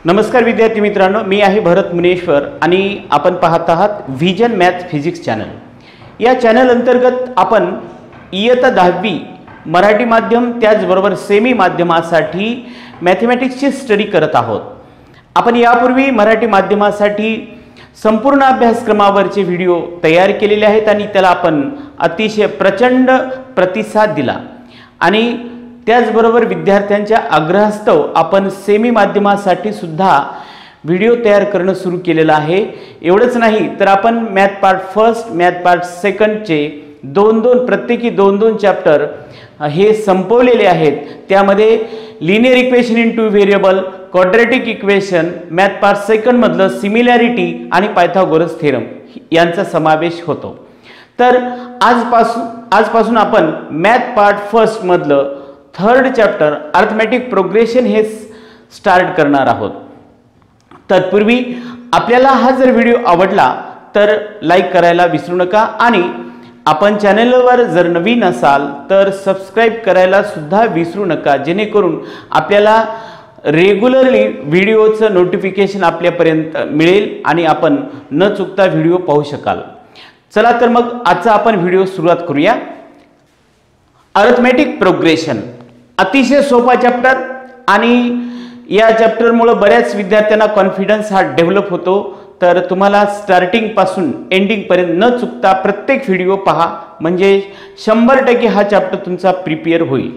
नमस्कार विद्यार्थी मित्रांनो, मी आहे भरत मुनेश्वर आणि आपण पाहत आहात व्हिजन मॅथ फिजिक्स चॅनल। या चॅनल अंतर्गत आपण इयत्ता 10वी मराठी माध्यम त्याचबरोबर सेमी माध्यमासाठी मॅथमॅटिक्सची स्टडी करत आहोत। आपण यापूर्वी मराठी माध्यमासाठी संपूर्ण अभ्यासक्रमावरचे व्हिडिओ तयार केलेले आहेत आणि त्याला आपण अतिशय प्रचंड प्रतिसाद दिला आणि त्याचबरोबर विद्यार्थ्यांच्या आग्रहास्तव आपण सेमी माध्यमासाठी सुद्धा व्हिडिओ तयार करणं सुरू केलेलं आहे। एवढंच नाही तर आपण math part first math part सेकंडचे प्रत्येकी दोन दोन चॅप्टर हे संपवलेले आहेत। त्यामध्ये linear equation in two variable, quadratic equation, math part second मधलं सिमिलॅरिटी आणि पायथागोरस थेरम यांचा समावेश होतो। तर आजपासून आपण मॅथ पार्ट फर्स्ट मधलं थर्ड चॅप्टर अर्थमॅटिक प्रोग्रेशन हे स्टार्ट करणार आहोत। तत्पूर्वी आपल्याला हा जर व्हिडिओ आवडला तर लाईक करायला विसरू नका आणि आपण चॅनलवर जर नवीन असाल तर सबस्क्राइब करायला सुद्धा विसरू नका, जेणेकरून आपल्याला रेग्युलरली व्हिडिओचं नोटिफिकेशन आपल्यापर्यंत मिळेल आणि आपण न चुकता व्हिडिओ पाहू शकाल। चला तर मग आजचा आपण व्हिडिओ सुरुवात करूया। अर्थमॅटिक प्रोग्रेशन अतिशय सोपा चॅप्टर आणि या चॅप्टरमुळे बऱ्याच विद्यार्थ्यांना कॉन्फिडन्स हा डेव्हलप होतो। तर तुम्हाला स्टार्टिंग पासून एंडिंग पर्यंत न चुकता प्रत्येक व्हिडिओ पहा, म्हणजे 100% हा चॅप्टर तुमचा प्रिपेअर होईल।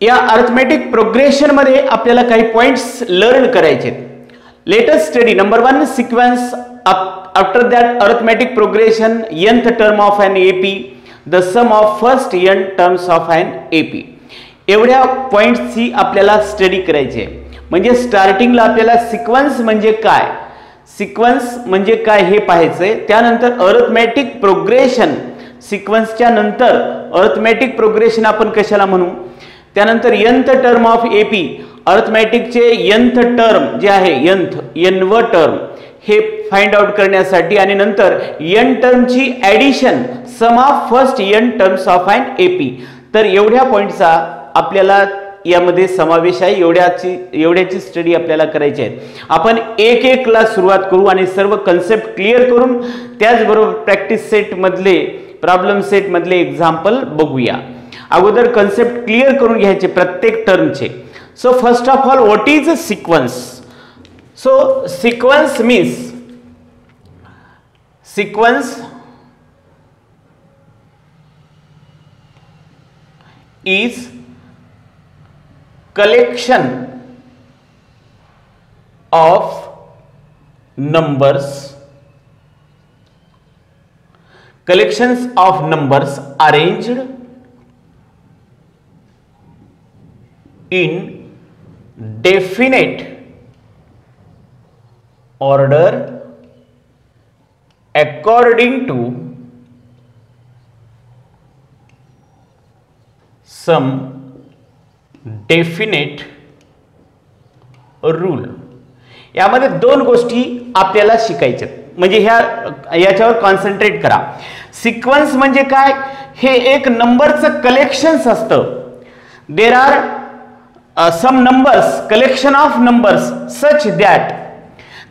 या अर्थमॅटिक प्रोग्रेशन मध्ये आपल्याला काही पॉइंट्स लर्न करायचे आहेत। Let us study number 1 sequence after that arithmetic progression nth term of an AP, the sum of first n terms of an AP. एवढ्या पॉइंट्सची आपल्याला स्टडी करायची आहे। म्हणजे स्टार्टिंगला आपल्याला सिक्वेन्स म्हणजे काय हे पाहायचंय। त्यानंतर अर्थमॅटिक प्रोग्रेशन, सिक्वेन्सच्या नंतर अर्थमॅटिक प्रोग्रेशन आपण कशाला म्हणू, त्यानंतर nth टर्म ऑफ एपी, अर्थमॅटिकचे nth टर्म जे आहे nव टर्म हे फाइंड आउट करण्यासाठी आणि नंतर n टर्मची addition, sum of first n terms of an AP. तर एवढ्या पॉइंटचा आपल्याला यामध्ये समावेश आहे। एवढ्याची स्टडी आपल्याला करायची आहे। आपण एक एक ला सुरुवात करू आणि सर्व कन्सेप्ट क्लिअर करून त्याचबरोबर प्रॅक्टिस सेट मधले प्रॉब्लेम सेट मधले एग्जाम्पल बघूया। अगोदर कन्सेप्ट क्लिअर करून घ्यायचे प्रत्येक टर्मचे। So first of all what is a sequence? So sequence means is collection of numbers, collections of numbers arranged in definite order according to some definite rule। यामध्ये दोन गोष्टी आपल्याला शिकायच्या, म्हणजे याच्यावर कॉन्सन्ट्रेट करा। सिक्वेन्स म्हणजे काय? हे एक नंबरचं कलेक्शन्स असतं। There are some numbers, collection of numbers such that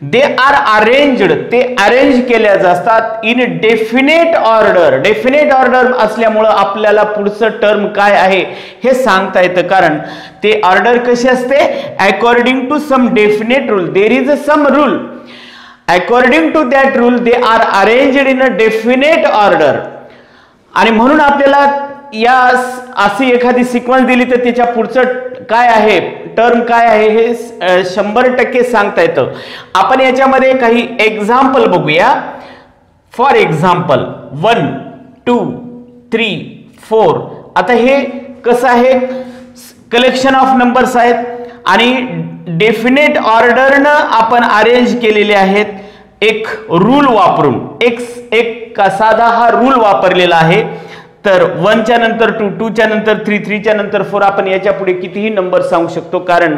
they are arranged, ते अरेंज केल्या जातात in definite order. Definite order असल्यामुळे आपल्याला पुढचं टर्म काय आहे हे सांगता येतं, कारण ते ऑर्डर कशी असते, according to some definite rule, there is a some rule, according to that rule they are arranged in a definite order. आणि म्हणून आपल्याला या अशी एखादी सिक्वेन्स दिली तर त्याच्या पुढचं काय आहे, टर्म काय आहे हे 100% सांगता येतं। आपण याच्यामध्ये काही एग्जाम्पल बघूया। For example 1 2 3 4। आता हे कसं आहे, कलेक्शन ऑफ नंबर्स आहेत आणि डेफिनेट ऑर्डरनं आपण अरेंज केलेले आहेत एक रूल वापरून। एक साधा हा रूल वापरलेला आहे। तर 1 च्या नंतर 2, 2 च्या नंतर 3, 3 च्या नंतर 4, आपण याच्या पुढे कितीही नंबर सांगू शकतो, कारण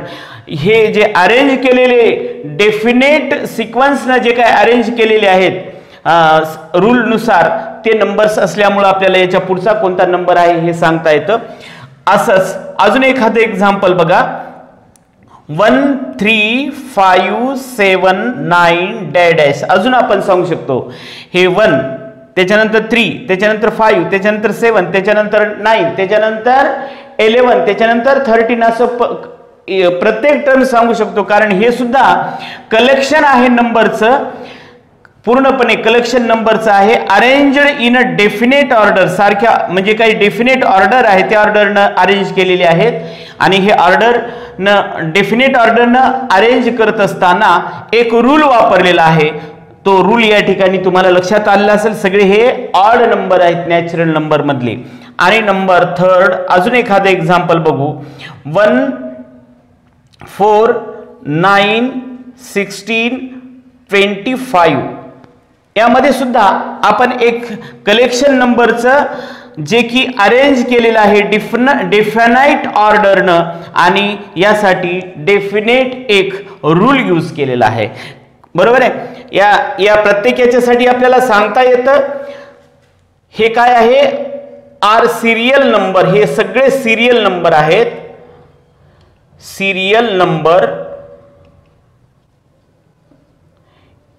हे जे अरेंज केलेले डेफिनेट सिक्वेन्सनं जे काय अरेंज केलेले आहेत रूल नुसार ते नंबर्स असल्यामुळे आपल्याला याच्या पुढचा कोणता नंबर आहे हे सांगता येतं। असंच अजून एखादं एक्झाम्पल बघा। 1 3 5 7 9 डॅश. अजून आपण सांगू शकतो हे 1, त्याच्यानंतर 3, त्याच्यानंतर 5, त्याच्यानंतर 7, त्याच्यानंतर 9, त्याच्यानंतर 11, त्याच्यानंतर 13 असं प्रत्येक टर्म सांगू शकतो, कारण हे सुद्धा कलेक्शन आहे नंबरचं, पूर्णपणे कलेक्शन नंबरचं आहे, arranged in a definite order. सारख्या म्हणजे काही डेफिनेट ऑर्डर आहे त्या ऑर्डरनं अरेंज केलेले आहेत. आणि हे ऑर्डर डेफिनेट ऑर्डरनं अरेंज करत असताना एक रूल वापरलेला आहे. तो रूल या ठिकाणी तुम्हाला लक्षात आलेला असेल. सगळे हे ऑड नंबर आहेत नॅचरल नंबर मधले. आणि नंबर थर्ड, अजून एखादं एक्झाम्पल बघू. 1 4 9 16 25 यामध्ये सुद्धा आपण एक कलेक्शन नंबरचं जे की अरेंज केलेलं आहे डेफिनाइट ऑर्डरनं, आणि यासाठी डेफिनेट एक रूल यूज केलेला आहे. बरोबर आहे. या प्रत्येक याच्यासाठी आपल्याला सांगता येतं हे काय आहे, आर सिरियल नंबर. हे सगळे सिरियल नंबर आहेत. Serial number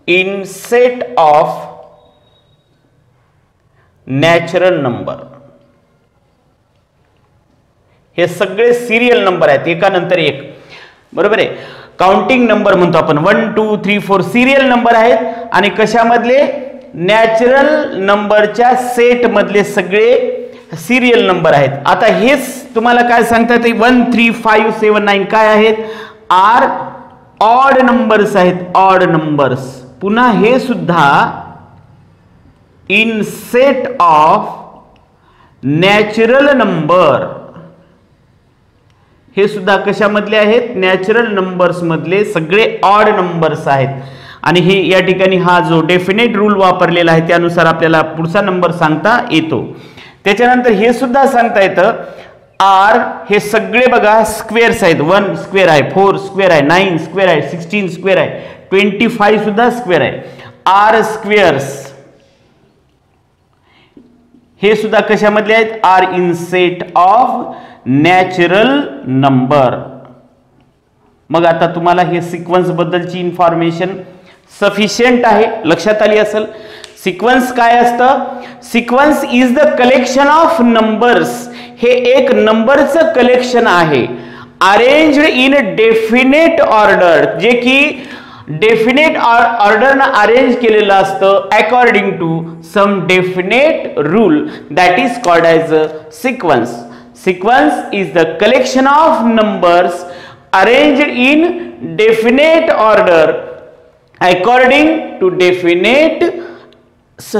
in set of natural number. हे सगळे सिरियल नंबर आहेत, एकानंतर एक. बरोबर आहे. काउंटिंग नंबर म्हणतो आपण. 1 2 3 4 सिरियल नंबर आहेत. आणि कशामधले, नॅचरल नंबरच्या सेट मधले सगळे सिरियल नंबर आहेत. आता हेच तुम्हाला काय सांगतात, 1 3 5 7 9 काय आहेत, आर ऑड नंबर्स आहेत. Odd numbers. पुन्हा हे सुद्धा in set of natural number. हे सुद्धा कशामधले आहेत, नॅचरल नंबर्स मधले सगळे ऑड नंबर्स आहेत. आणि हे या ठिकाणी हा जो डेफिनेट रूल वापरलेला आहे त्यानुसार आपल्याला पुढचा नंबर सांगता येतो. त्याच्यानंतर हे सुद्धा सांगता येतं, आर हे सगळे बघा स्क्वेअर्स आहेत. 1 स्क्वेअर आहे, 4 स्क्वेअर आहे, 9 स्क्वेअर आहे, 16 स्क्वेअर आहे, 25 सुद्धा स्क्वेअर आहे. आर स्क्वेअर्स हे सुद्धा कशामधले आहेत, are in set of natural number. मग आता तुम्हाला हे सिक्वेन्स बद्दलची इन्फॉर्मेशन सफिशियंट आहे, लक्षात आली असेल. सिक्वेन्स काय असतं, sequence is the collection of numbers. हे एक नंबरचं कलेक्शन आहे, अरेंज्ड इन डेफिनेट ऑर्डर, जे की डेफिनेट ऑर्डरनं अरेंज केलेलं असतं according to some definite rule, that is called as a sequence. Sequence is the collection of numbers arranged in definite order according to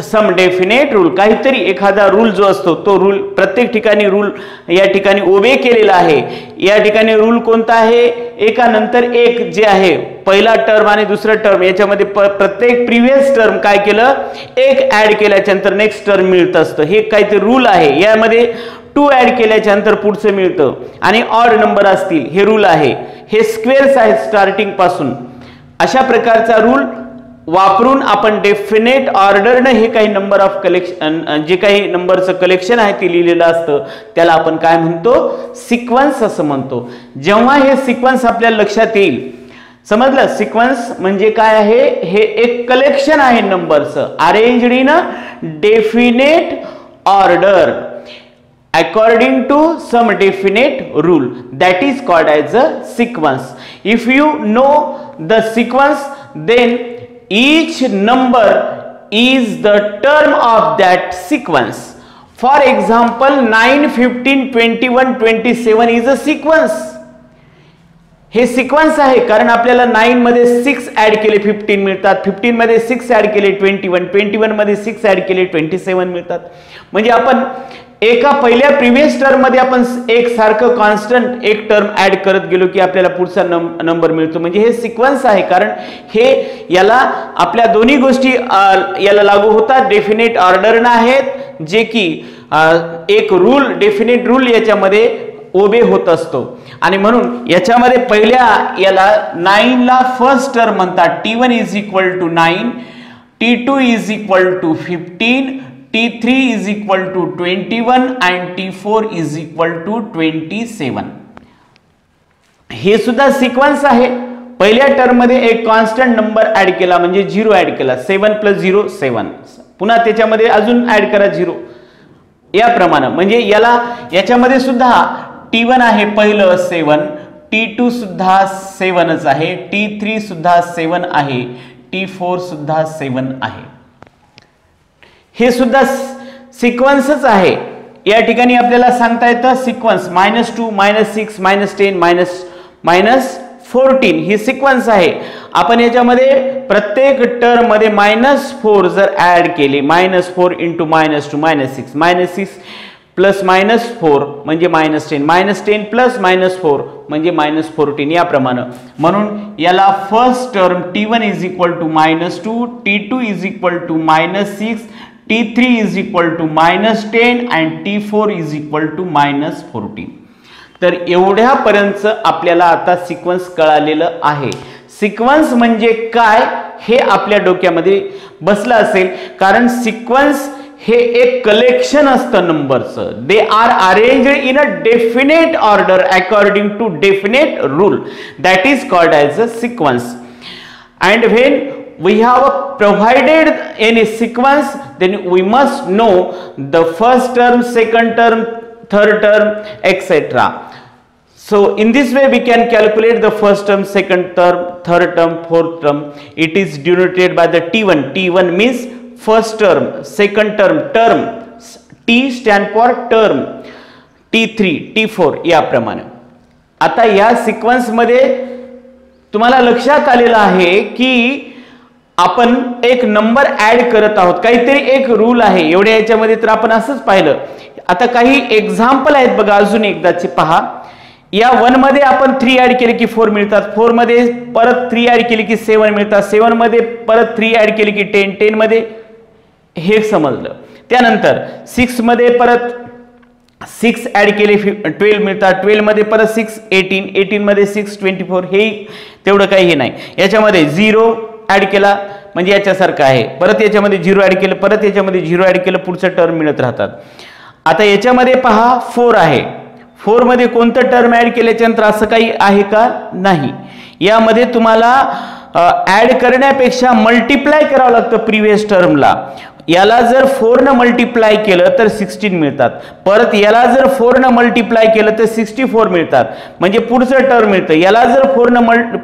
some definite rule. काहीतरी एखादा rule जो असतो तो rule प्रत्येक ठिकाणी रूल या ठिकाणी ओबे केलेला आहे. या ठिकाणी रूल कोणता आहे, एकानंतर एक जे आहे, पहिला टर्म आणि दुसरा टर्म याच्यामध्ये प्रत्येक प्रिव्हियस टर्म काय केलं, एक ऍड केल्याच्यानंतर नेक्स्ट टर्म मिळत असतं. हे काहीतरी रूल आहे. यामध्ये 2 ऍड केल्याच्या नंतर पुढचं मिळतं. आणि ऑड नंबर असतील, हे रूल आहे. हे स्क्वेअर्स आहेत स्टार्टिंग पासून. अशा प्रकारचा रूल वापरून आपण डेफिनेट ऑर्डरनं हे काही नंबर ऑफ कलेक्शन, जे काही नंबरचं कलेक्शन आहे ते लिहिलेलं असतं, त्याला आपण काय म्हणतो, सिक्वेन्स असं म्हणतो. जेव्हा हे सिक्वेन्स आपल्याला लक्षात येईल, समजलं, सिक्वेन्स म्हणजे काय आहे, हे एक कलेक्शन आहे नंबरचं, arranged in a definite order according to some definite rule, that is called as a sequence. If you know the sequence, then each number is the term of that sequence. For example, 9 15 21 27 is a sequence. हे sequence आहे, कारण आपल्याला 9 मध्ये 6 add केले 15 मिळतात, 15 मध्ये 6 add केले 21, 21 मध्ये 6 ऍड केले 27 मिळतात. म्हणजे आपण एका पहिल्या प्रिव्हियस टर्म मध्ये आपण एक सारखं कॉन्स्टंट एक टर्म ऍड करत गेलो की आपल्याला पुढचा नंबर मिळतो. म्हणजे हे सिक्वेन्स आहे, कारण हे याला आपल्या दोन्ही गोष्टी याला लागू होतात, डेफिनेट ऑर्डरनं आहेत, जे की एक रूल, डेफिनेट रूल याच्यामध्ये ओबे होत असतो. आणि म्हणून याच्यामध्ये पहिल्या याला 9 ला फर्स्ट टर्म म्हणतात. T1 is equal to 9, T2 is equal to 15, T3 is equal to 21 and T4 is equal to 27. हे सुद्धा सिक्वेन्स आहे. पहिल्या टर्म मध्ये एक कॉन्स्टंट नंबर ऍड केला म्हणजे 0 ऍड केला, 7 + 0 7, पुन्हा त्याच्यामध्ये अजून ऍड करा 0, याप्रमाणे. म्हणजे याच्यामध्ये सुद्धा T1 आहे पहिलं 7, T2 सुद्धा 7च आहे, T3 सुद्धा 7 आहे, T4 सुद्धा 7 आहे. हे सुद्धा सिक्वेन्सच आहे. या ठिकाणी आपल्याला सांगता येतं सिक्वेन्स -2 -6 -10 -14 ही सिक्वेन्स आहे. आपण याच्यामध्ये प्रत्येक टर्म मध्ये -4 जर ऍड केले, -4 × -2 -6 प्लस -4 म्हणजे -10 10 प्लस -4 म्हणजे -14 याप्रमाणे. म्हणून याला first term T1 -2, T2 -6, T3 -10 and T4 -14. तर एवढ्यापर्यंत आपल्याला आता सिक्वेन्स कळालेलं आहे. सिक्वेन्स म्हणजे काय हे आपल्या डोक्यामध्ये बसलं असेल, कारण सिक्वेन्स हे एक कलेक्शन असतं नंबरचं. They are arranged in a definite order according to definite rule, that is called as a sequence. And when we have provided any sequence, then we must know the first term, second term, third term, etc. So in this way we can calculate the first term, second term, third term, fourth term. It is denoted by the T1. T1 means first term, second term, term. T stand for term, T3, T4 याप्रमाणे. आता या sequence मध्ये तुम्हाला लक्षात आलेलं आहे की आपण एक नंबर ऍड करत आहोत, काहीतरी एक रूल आहे. एवढ्या याच्यामध्ये तर आपण असंच पाहिलं. आता काही एक्झाम्पल आहेत बघा, अजून एकदाचे पहा. या 1 मध्ये आपण 3 ऍड केले की 4 मिळतात, 4 मध्ये परत 3 ऍड केले की 7 मिळतात, 7 मध्ये परत 3 ऍड केले की 10, 10 मध्ये हे समजलं. त्यानंतर 6 मध्ये परत 6 ऍड केले 12 मिळतात, 12 मध्ये परत 6 18, 18 मध्ये 6 24. हे तेवढं काही हे नाही. याच्यामध्ये 0 ऍड केला म्हणजे याच्यासारखं आहे, परत याच्यामध्ये 0 ऍड केलं, परत याच्यामध्ये 0 ऍड केलं, पुढचं टर्म मिळत राहतात. आता याच्यामध्ये पहा 4 आहे, 4 मध्ये कोणतं टर्म ऍड केल्याच्यानंतर असं काही आहे का? नाही. यामध्ये तुम्हाला ऍड करण्यापेक्षा मल्टिप्लाय करावं लागतं प्रिव्हियस टर्मला. याला जर 4 न मल्टिप्लाय केलं तर 16 मिळतात, परत याला जर 4 न मल्टिप्लाय केलं तर 64 मिळतात, म्हणजे पुढचं टर्म मिळतं. याला जर 4 न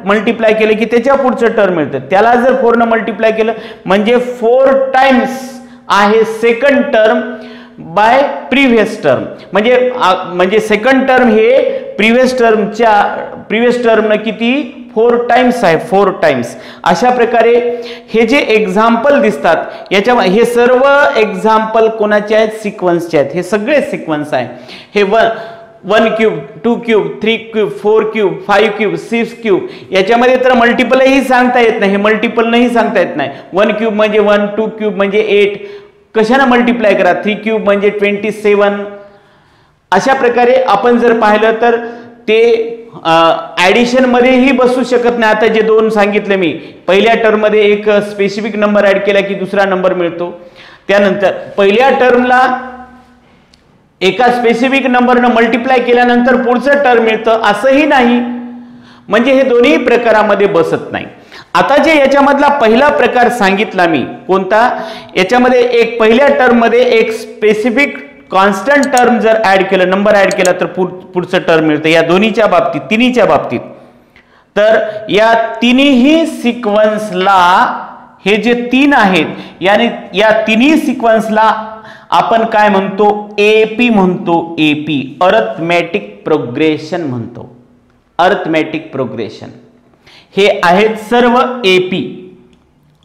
मल्टिप्लाय केलं की त्याच्या पुढचं टर्म मिळतं. त्याला जर 4 न मल्टिप्लाय केलं म्हणजे 4 टाइम्स आहे second term by previous term. म्हणजे सेकंड टर्म हे प्रिव्हियस टर्म किती 4 टाइम्स आहे, 4 टाइम्स. अशा प्रकारे हे जे एक्झाम्पल दिसतात याच्या हे सर्व एक्झाम्पल कोणाचे आहेत? सिक्वेन्सचे आहेत. हे सगळे सिक्वेन्स आहे. हे 1 cube, 2 cube, 3 cube, 4 cube, 5 cube, 6 cube. याच्यामध्ये तर मल्टिपलही सांगता येत नाही, हे मल्टिपल नाही सांगता येत नाही. 1 क्यूब म्हणजे 1, 2 क्यूब म्हणजे 8. कशाने मल्टिप्लाय करा? 3 क्यूब म्हणजे 27. अशा प्रकारे आपण जर पाहिलं तर ते ऍडिशन मध्येही बसू शकत नाही. आता जे 2 सांगितले मी, पहिल्या टर्म मध्ये एक स्पेसिफिक नंबर ऍड केला की दुसरा नंबर मिळतो. त्यानंतर पहिल्या टर्मला एका स्पेसिफिक नंबरनं मल्टिप्लाय केल्यानंतर पुढचं टर्म मिळतं, असंही नाही. म्हणजे हे दोन्ही प्रकारामध्ये बसत नाही. आता जे याच्यामधला पहिला प्रकार सांगितला मी, कोणता? याच्यामध्ये एक पहिल्या टर्म मध्ये एक स्पेसिफिक कॉन्स्टंट टर्म जर ऍड केलं, नंबर ऍड केला तर पुढचं टर्म मिळतं. या दोन्हीच्या बाबतीत, तिन्हीच्या बाबतीत. तर या तिन्ही सिक्वेन्सला, हे जे 3 आहेत, यानी या तिन्ही सिक्वेन्सला आपण काय म्हणतो? एपी म्हणतो. एपी अरिथमेटिक प्रोग्रेशन म्हणतो. अरिथमेटिक प्रोग्रेशन हे आहेत सर्व एपी,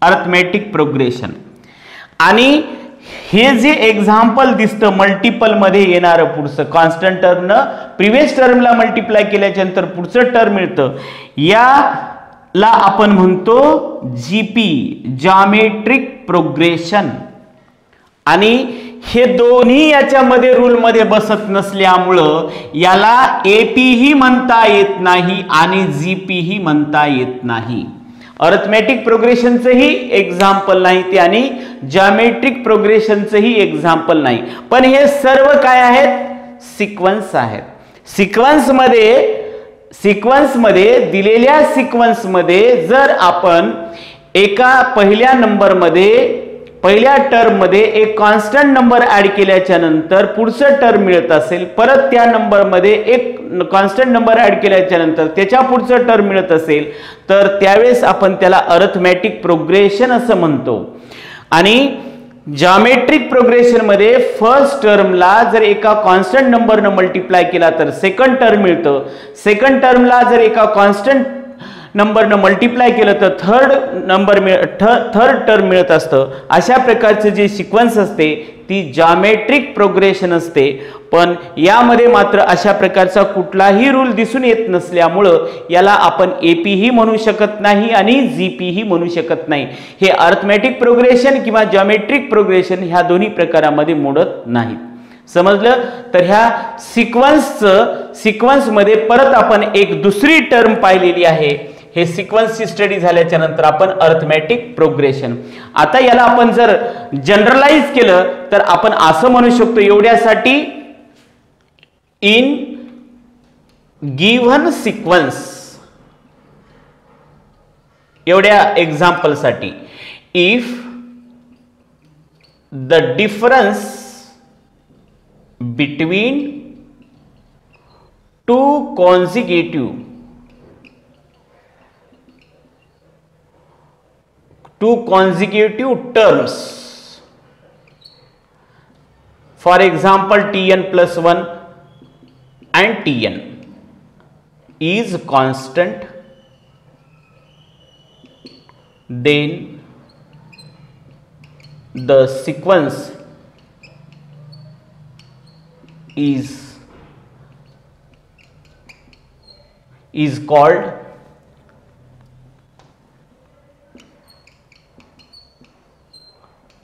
अरिथमेटिक प्रोग्रेशन. आणि हे जे एक्झाम्पल दिसतं मल्टिपल मध्ये येणारं पुढचं कॉन्स्टंट टर्मनं प्रिव्हियस टर्मला मल्टिप्लाय केल्याच्या नंतर पुढचं टर्म मिळतं, याला आपण म्हणतो जीपी, जॉमेट्रिक प्रोग्रेशन. आणि हे दोन्ही याच्यामध्ये रूल मध्ये बसत नसल्यामुळं याला एपी ही म्हणता येत नाही आणि जीपी ही म्हणता येत नाही. अरिथमेटिक प्रोग्रेशनचंही एक्झाम्पल नाही ते आणि जॉमेट्रिक प्रोग्रेशनचंही एक्झाम्पल नाही. पण हे सर्व काय आहेत? सिक्वेन्स आहेत. सिक्वेन्स मध्ये सिक्वेन्समध्ये दिलेल्या सिक्वेन्समध्ये जर आपण एका पहिल्या टर्ममध्ये एक कॉन्स्टंट नंबर ऍड केल्याच्या नंतर पुढचं टर्म मिळत असेल, परत त्या नंबरमध्ये एक कॉन्स्टंट नंबर ऍड केल्याच्या नंतर त्याच्या पुढचं टर्म मिळत असेल, तर त्यावेळेस आपण त्याला अरिथमॅटिक प्रोग्रेशन असं म्हणतो. आणि जॉमेट्रिक प्रोग्रेशन मध्ये फर्स्ट टर्मला जर एका कॉन्स्टंट नंबरनं मल्टिप्लाय केला तर सेकंड टर्म मिळतं. सेकंड टर्मला जर एका कॉन्स्टंट नंबरनं मल्टिप्लाय केलं तर थर्ड टर्म मिळत असतं. अशा प्रकारचे जे सिक्वेन्स असते ती जॉमेट्रिक प्रोग्रेशन असते. पण यामध्ये मात्र अशा प्रकारचा कुठलाही रूल दिसून येत नसल्यामुळं याला आपण एपी ही म्हणू शकत नाही आणि जीपी ही म्हणू शकत नाही. हे अरिथमॅटिक प्रोग्रेशन किंवा जॉमेट्रिक प्रोग्रेशन ह्या दोन्ही प्रकारामध्ये मोडत नाहीत. समजलं? तर ह्या सिक्वेन्समध्ये परत आपण एक दुसरी टर्म पाहिलेली आहे. हे सिक्वेन्सची स्टडी झाल्याच्या नंतर आपण अरिथमॅटिक प्रोग्रेशन. आता याला आपण जर जनरलाइज केलं तर आपण असं म्हणू शकतो, एवढ्यासाठी इन गिव्हन सिक्वेन्स, एवढ्या एक्झाम्पल साठी, if the difference between two consecutive terms, for example tn plus 1 and tn is constant, then the sequence is called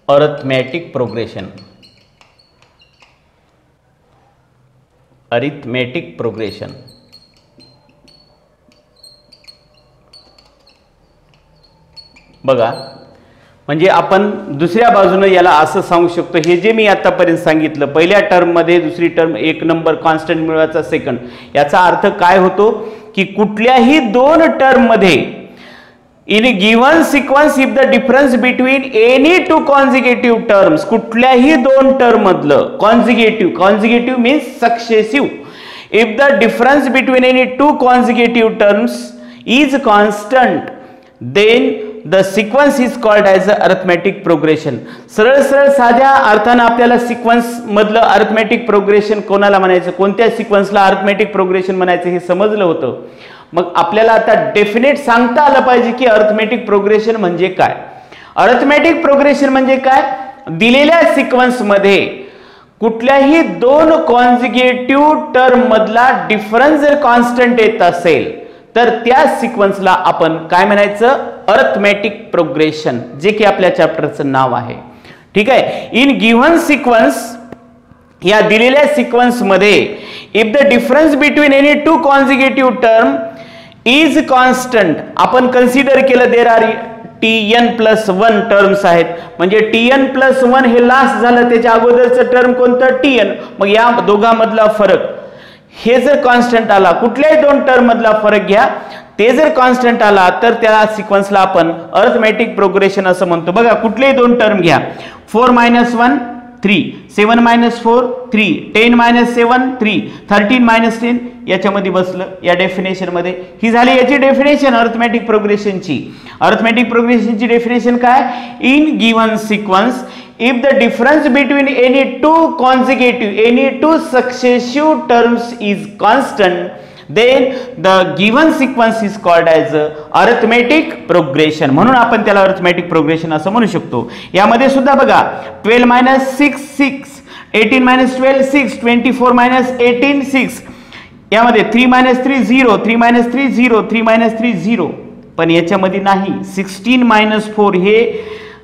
arithmetic progression. Arithmetic progression. बघा, म्हणजे आपण दुसऱ्या बाजूने याला असं सांगू शकतो, हे जे मी आतापर्यंत सांगितलं, पहिल्या टर्म मध्ये दुसरी टर्म एक नंबर कॉन्स्टंट मिळवायचा सेकंड, याचा अर्थ काय होतो की कुठल्याही दोन टर्म मध्ये in a given sequence if the difference between any two consecutive terms, कुठल्याही दोन टर्म मधलं consecutive means successive, if the difference between any two consecutive terms is constant, then the sequence is called as a arithmetic progression. सरळ साध्या अर्थाने आपल्याला sequence मधलं arithmetic progression कोणाला म्हणायचं, कोणत्या सिक्वेन्सला अरिथमॅटिक प्रोग्रेशन म्हणायचं हे समजलं होतं. मग आपल्याला आता डेफिनेट सांगता आलं पाहिजे की अरिथमॅटिक प्रोग्रेशन म्हणजे काय. अरिथमॅटिक प्रोग्रेशन म्हणजे काय, दिलेल्या सिक्वेन्स मध्ये कुठल्याही दोन कॉन्सिक्युटिव्ह टर्म मधला डिफरन्स जर कॉन्स्टंट येत असेल तर त्या सिक्वेन्सला आपण काय म्हणायचं, अरिथमॅटिक प्रोग्रेशन, जे की आपल्या चॅप्टरचं नाव आहे. ठीक आहे. इन गिव्हन सिक्वेन्स, या दिलेल्या सिक्वेन्स मध्ये if the difference between any two consecutive term is constant, आपण कन्सिडर केलं there are tn plus 1 terms आहेत, म्हणजे tn प्लस 1 हे लास्ट झालं, त्याच्या अगोदरचं टर्म कोणतं tn, मग या दोघांमधला फरक हे जर कॉन्स्टंट आला, कुठल्याही दोन टर्म मधला फरक घ्या, ते जर कॉन्स्टंट आला तर त्या सिक्वेन्सला आपण अरिथमॅटिक प्रोग्रेशन असं म्हणतो. बघा, कुठलेही दोन टर्म घ्या, 4 - 1 3, 7 - 4 3, 10 - 7 3, 13 - 10 याच्यामध्ये बसलं या डेफिनेशन मध्ये. ही झाली याची डेफिनेशन अरिथमॅटिक प्रोग्रेशनची. अरिथमॅटिक प्रोग्रेशनची डेफिनेशन काय, in given sequence if the difference between any two successive terms is constant, then the given sequence is called as arithmetic progression. म्हणून आपण त्याला अरिथमॅटिक प्रोग्रेशन असं म्हणू शकतो. यामध्ये सुद्धा बघा, 12 - 6 6, 18 - 12 6, 24 - 18 6, यामध्ये 3 - 3 0, 3 - 3 0, 3 - 3 0, पण याच्यामध्ये नाही 16 - 4 हे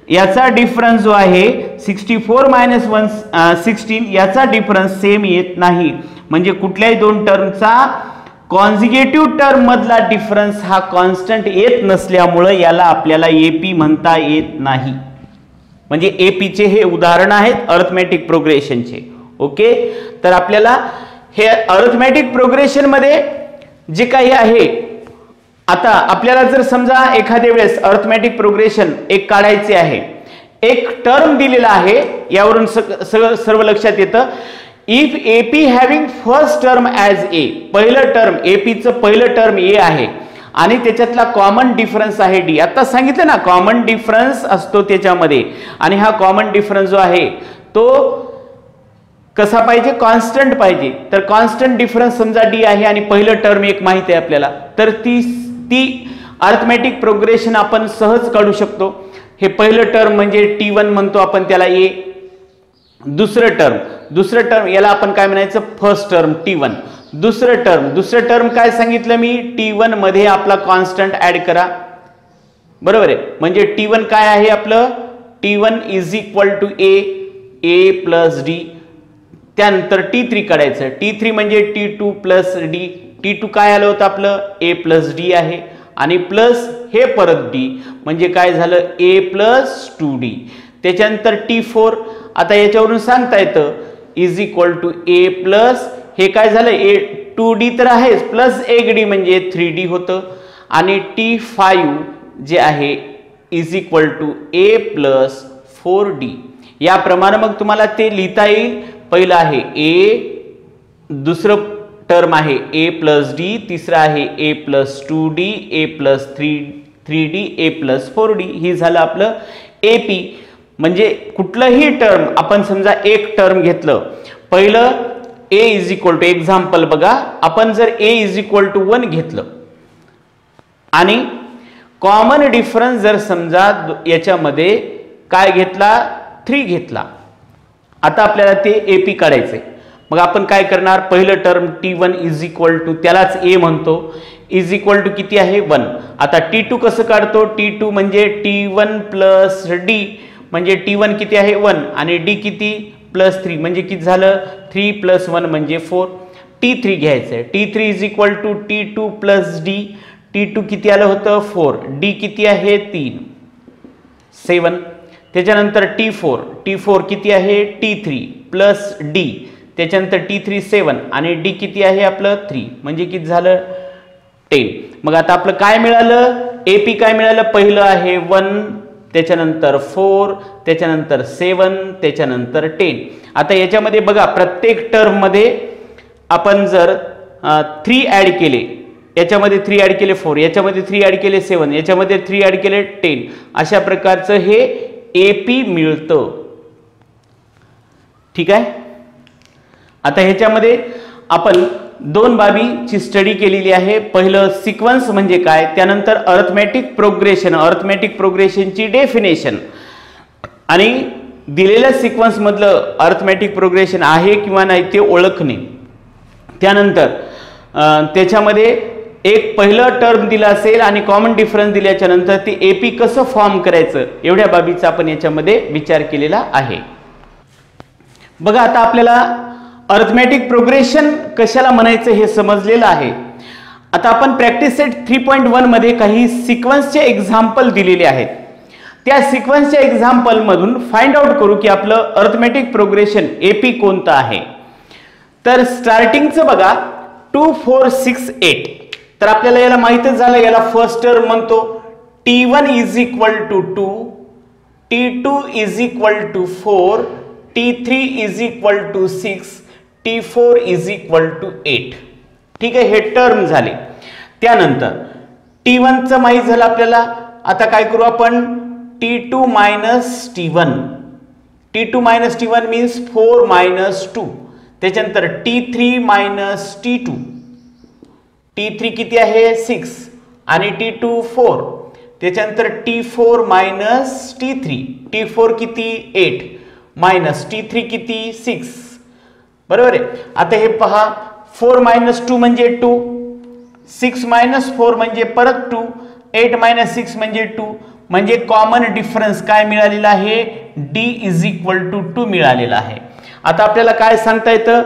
याचा डिफरन्स जो आहे 64 - 1 16 याचा डिफरन्स सेम येत नाही. म्हणजे कुठल्याही दोन टर्मचा कॉन्सिक्युटिव्ह टर्म मधला डिफरन्स हा कॉन्स्टंट येत नसल्यामुळे याला आपल्याला एपी म्हणता येत नाही. म्हणजे एपीचे हे उदाहरण आहेत अरिथमॅटिक प्रोग्रेशनचे. ओके, तर आपल्याला हे अरिथमॅटिक प्रोग्रेशन मध्ये जे काही आहे, आता आपल्याला जर समजा एखाद्या वेळेस अर्थमॅटिक प्रोग्रेशन एक काढायचे आहे, एक टर्म दिलेला आहे, यावरून सर्व लक्षात येतं. If AP having first term as a, पहिलं टर्म एपीचं पहिलं टर्म ए आहे आणि त्याच्यातला कॉमन डिफरन्स आहे डी. आता सांगितलं ना कॉमन डिफरन्स असतो त्याच्यामध्ये, आणि हा कॉमन डिफरन्स जो आहे तो कसा पाहिजे, कॉन्स्टंट पाहिजे. तर कॉन्स्टंट डिफरन्स समजा डी आहे आणि पहिलं टर्म एक माहिती आहे आपल्याला, तर ती अर्थमॅटिक प्रोग्रेशन आपण सहज काढू शकतो. हे पहिलं टर्म म्हणजे T1 म्हणतो आपण त्याला ए. दुसरं टर्म याला आपण काय म्हणायचं, फर्स्ट टर्म T1. दुसरं टर्म काय सांगितलं मी, T1 मध्ये आपला कॉन्स्टंट ऍड करा, बरोबर आहे. म्हणजे T1 काय आहे आपलं, T1 is equal to a plus d. त्यानंतर T3 काढायचं, T3 म्हणजे T2 प्लस डी. T2 काय आलं होतं आपलं, ए प्लस डी आहे, आणि प्लस हे परत डी, म्हणजे काय झालं, ए प्लस 2d. त्याच्यानंतर T4, आता याच्यावरून सांगता येतं is equal to a plus हे काय झालं, ए 2d तर आहेच, प्लस 1d म्हणजे 3d होतं. आणि T5 जे आहे is equal to a plus 4d. याप्रमाणे मग तुम्हाला ते लिहिता येईल. पहिलं आहे ए, दुसरं टर्म आहे ए प्लस डी, तिसरं आहे ए प्लस 2d, ए प्लस 3d, ए प्लस 4d. ही झालं आपलं एपी. म्हणजे कुठलंही टर्म आपण समजा एक टर्म घेतलं, पहिलं ए इज इक्वल टू, एक्झाम्पल बघा, आपण जर ए इज इक्वल टू 1 घेतलं आणि कॉमन डिफरन्स जर समजा याच्यामध्ये काय घेतला, 3 घेतला. आता आपल्याला ते एपी काढायचंय. मग आपण काय करणार, पहिलं term T1 is equal to, त्यालाच ए म्हणतो, इज इक्वल टू किती आहे 1. आता T2 कसं काढतो, T2 म्हणजे T1 प्लस डी, म्हणजे T1 किती आहे 1 आणि डी किती प्लस 3, म्हणजे किती झालं 3 प्लस 1 म्हणजे 4. T3 घ्यायचंय, T3 is equal to T2 plus d. T2 किती आलं होतं 4, डी किती आहे 3 7. त्याच्यानंतर T4 किती आहे T3 प्लस डी, त्याच्यानंतर T3 7 आणि डी किती आहे आपलं 3, म्हणजे किती झालं 10. मग आता आपलं काय मिळालं, एपी काय मिळालं, पहिलं आहे 1, त्याच्यानंतर 4, त्याच्यानंतर 7, त्याच्यानंतर 10. आता याच्यामध्ये बघा प्रत्येक टर्म मध्ये आपण जर 3 ऍड केले, याच्यामध्ये 3 ऍड केले 4, याच्यामध्ये 3 ऍड केले 7, याच्यामध्ये 3 ऍड केले 10, अशा प्रकारचं हे एपी मिळतं. ठीक आहे. आता ह्याच्यामध्ये आपण 2 बाबीची स्टडी केलेली आहे. पहिलं सिक्वेन्स म्हणजे काय, त्यानंतर अर्थमॅटिक प्रोग्रेशनची डेफिनेशन आणि दिलेल्या सिक्वेन्स मधलं अर्थमॅटिक प्रोग्रेशन आहे किंवा नाही ते ओळखणे. त्यानंतर त्याच्यामध्ये एक पहिलं टर्म दिलं असेल आणि कॉमन डिफरन्स दिल्याच्या नंतर ते एपी कसं फॉर्म करायचं, एवढ्या बाबीचा आपण याच्यामध्ये विचार केलेला आहे. बघा आता आपल्याला अर्थमॅटिक प्रोग्रेशन कशाला म्हणायचं हे समजलेलं आहे. आता आपण प्रॅक्टिस सेट 3.1 मध्ये काही सिक्वेन्सचे एक्झाम्पल दिलेले आहेत. त्या सिक्वेन्सच्या एक्झाम्पल मधून फाइंड आउट करू की आपलं अर्थमॅटिक प्रोग्रेशन एपी कोणतं आहे. तर स्टार्टिंगचं बघा 2 4 6 8. तर आपल्याला याला माहितच झालं, याला फर्स्ट टर्म म्हणतो. T1 is equal to 2, T2 is equal to 4, T3 is equal to 6, T4 is equal to 8. ठीक आहे, हे टर्म झाले. त्यानंतर T1 चं माहित झालं आपल्याला. आता काय करू आपण, T2 minus T1. T2 minus T1 means 4 minus 2. त्याच्यानंतर T3 मायनस T2. T3 किती आहे 6 आणि T2 4. त्याच्यानंतर T4 मायनस T3. T4 किती 8 मायनस T3 किती 6. बरोबर आहे. आता हे पहा 4 मायनस 2 म्हणजे 2, 6 मायनस 4 म्हणजे परत 2, 8 मायनस 6 म्हणजे 2. म्हणजे कॉमन डिफरन्स काय मिळालेला आहे, D इज इक्वल टू 2 मिळालेला आहे. आता आपल्याला काय सांगता येतं,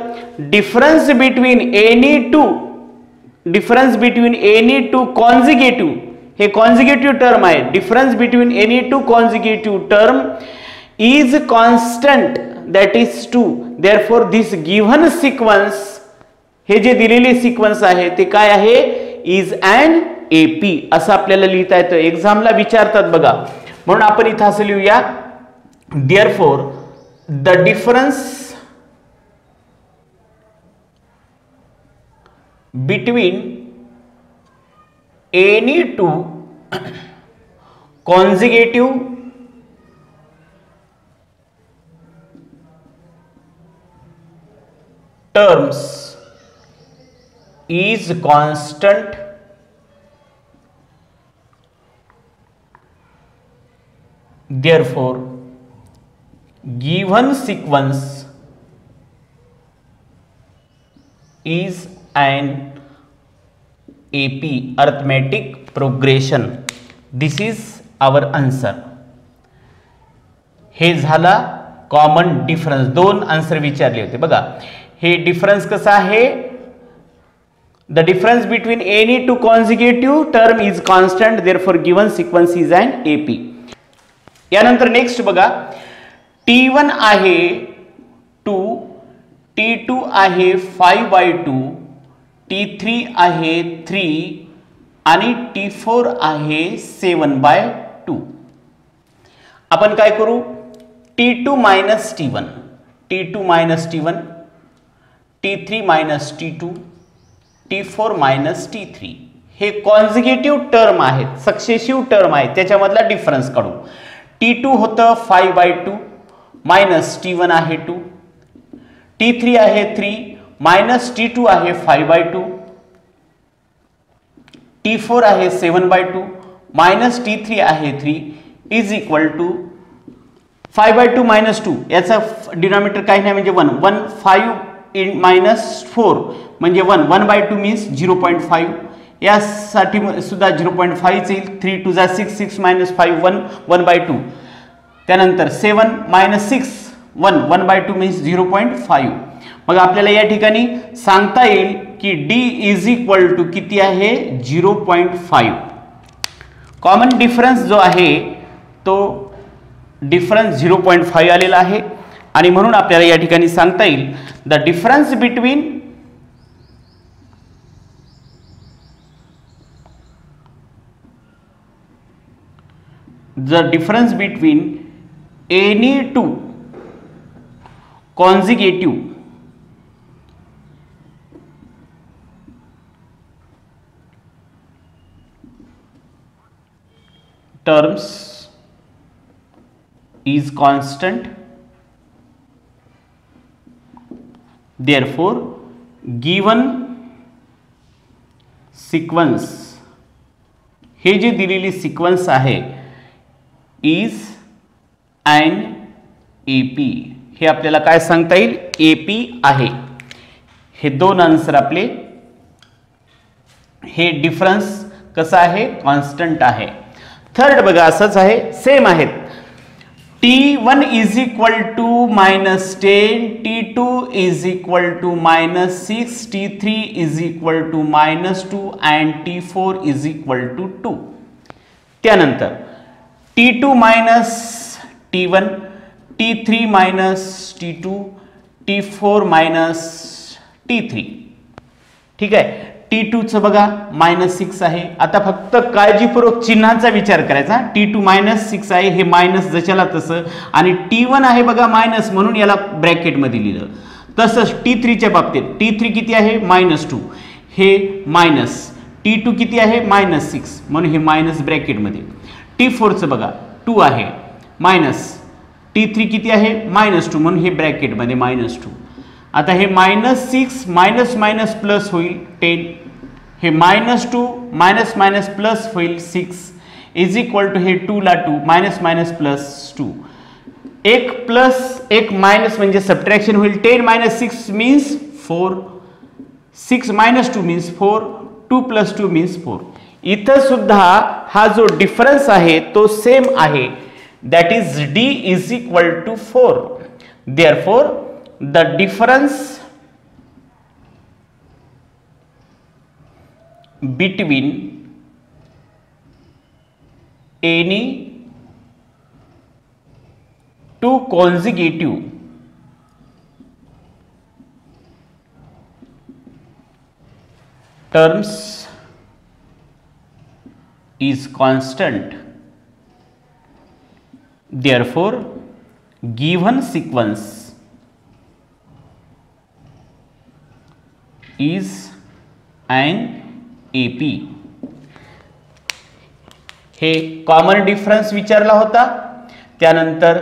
difference between any two consecutive, हे कॉन्जिगेटिव्ह टर्म आहे. Difference between any two consecutive term is constant, that is 2. Therefore this given sequence हे जे दिलेले सिक्वेन्स आहे ते काय आहे, इज अन एपी असं आपल्याला लिहिता येतं. एक्झामला विचारतात बघा, म्हणून आपण इथं असं लिहूया, therefore the difference between any to consecutive terms is constant. Therefore, given sequence is an AP, arithmetic progression. This is our answer. हे झाला कॉमन डिफरन्स. दोन आन्सर विचारले होते बघा. हे डिफरन्स कसा आहे, the difference between any two consecutive term is constant, therefore given sequence is an AP. यानंतर नेक्स्ट बघा, T1 आहे 2, T2 आहे 5/2, T3 आहे 3 आणि T4 आहे 7/2. आपण काय करू, T2 minus T1, T2 minus T1, T3 minus T2, T4 minus T3 हे कॉन्झिक्युटिव्ह टर्म आहेत, सक्सेसिव्ह टर्म आहेत, त्याच्यामधला डिफरन्स काढू. T2 होतं 5/2 मायनस T1 आहे 2, T3 आहे 3 मायनस T2 आहे 5/2, T4 आहे 7/2 मायनस T3 आहे 3 इज इक्वल टू 5/2 मायनस 2, याचा डिनॉमिनेटर काही नाही म्हणजे 1, 1 5 इन मायनस 4 म्हणजे 1, 1/2 मीन्स 0.5, यासाठी सुद्धा 0.5 येईल. 3 2 जा 6, 6 मायनस 5 1, 1/2. त्यानंतर 7 मायनस 6 1, 1/2 मीन्स 0.5. मग आपल्याला या ठिकाणी सांगता येईल की D इज इक्वल टू किती आहे, 0.5. कॉमन डिफरन्स जो आहे तो डिफरन्स 0.5 आलेला आहे आणि म्हणून आपल्याला या ठिकाणी सांगता येईल the difference between any to consecutive terms is constant, therefore given sequence, हे जे दिलेली सिक्वेन्स आहे इज अन एपी, हे आपल्याला काय सांगता येईल, एपी आहे. हे दोन आन्सर आपले. हे डिफरन्स कसं आहे, कॉन्स्टंट आहे. थर्ड बघा असंच आहे, सेम आहेत. T1 is equal to minus 10, T2 is equal to minus 6, T3 is equal to minus 2 and T4 is equal to 2. त्यानंतर T2 minus T1, T3 minus T2, T4 minus T3. ठीक आहे. T2 चं बघा minus 6 आहे. आता फक्त काळजीपूर्वक चिन्हांचा विचार करायचा. T2 मायनस 6 आहे, हे मायनस जशाला तसं, आणि T1 आहे बघा मायनस, म्हणून याला ब्रॅकेटमध्ये लिहिलं. तसंच T3 च्या बाबतीत T3 किती आहे, मायनस 2, हे मायनस. T2 किती आहे, मायनस 6, म्हणून हे मायनस ब्रॅकेटमध्ये. T4 चं बघा 2 आहे मायनस, T3 किती आहे, मायनस 2, म्हणून हे ब्रॅकेटमध्ये मायनस 2. आता हे मायनस 6 मायनस मायनस प्लस होईल 10, हे मायनस 2 मायनस मायनस प्लस होईल 6 इज इक्वल टू हे 2 ला 2 मायनस मायनस प्लस 2. एक प्लस एक मायनस म्हणजे सबट्रॅक्शन होईल. 10 minus 6 means 4, 6 minus 2 means 4, 2 plus 2 means 4. इथं सुद्धा हा जो डिफरन्स आहे तो सेम आहे, that is D is equal to 4. Therefore, the difference between any two consecutive terms is constant, therefore given sequence is an AP. हे common difference विचारला होता. त्यानंतर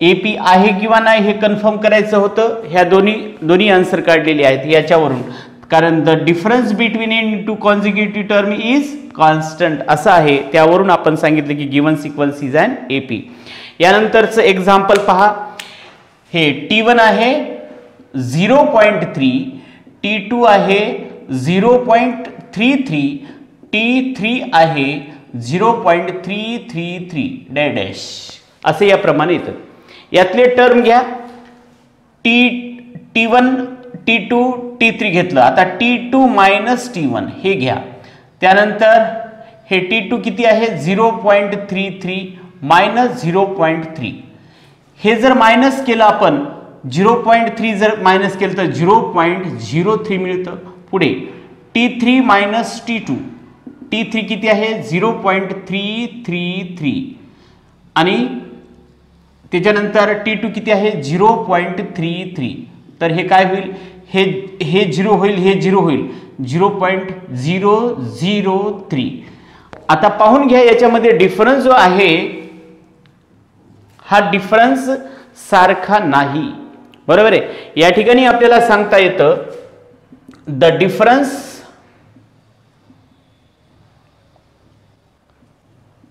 AP आहे किंवा नाही हे कन्फर्म करायचं होतं. ह्या दोन्ही आन्सर काढलेले आहेत याच्यावरून, कारण the difference between any two consecutive term is constant असं आहे. त्यावरून आपण सांगितलं की given sequence is an AP. यानंतरचं एक्झाम्पल पहा. हे T1 आहे 0.3, T2 आहे 0.33, T3 आहे 0.333 डॅश असे याप्रमाणे येतं. यातले टर्म घ्या. T1, T2, T3 घेतलं. आता T2 मायनस T1 हे घ्या. त्यानंतर हे T2 किती आहे 0.33 मायनस 0.3. हे जर मायनस केलं आपण 0.3 जर मायनस केलं तर 0.03 मिळतं. पुढे T3 मायनस T2, T3 किती आहे 0.333 आणि त्याच्यानंतर T2 किती आहे 0.33. तर हे काय होईल, हे 0 होईल, हे 0 होईल, 0.003. आता पाहून घ्या याच्यामध्ये डिफरन्स जो आहे हा डिफरन्स सारखा नाही. बरोबर आहे. या ठिकाणी आपल्याला सांगता येतं the difference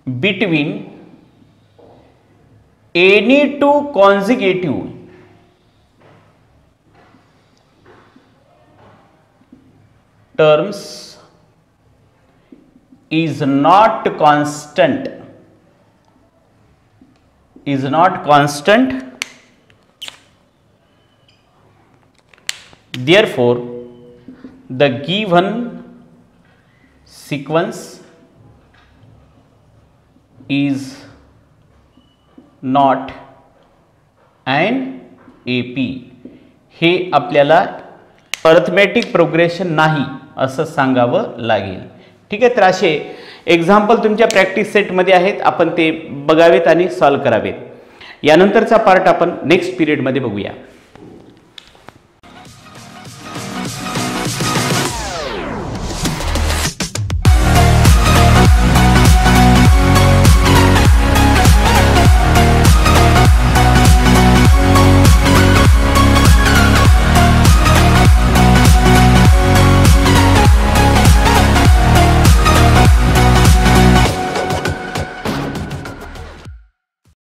between any two consecutive terms is not constant, therefore the given sequence is not an AP. हे आपल्याला अर्थमॅटिक प्रोग्रेशन नाही असं सांगावं लागेल. ठीक आहे. तर असे एक्झाम्पल तुमच्या प्रॅक्टिस सेटमध्ये आहेत, आपण ते बघावेत आणि सॉल्व्ह करावेत. यानंतरचा पार्ट आपण नेक्स्ट पिरियडमध्ये बघूया.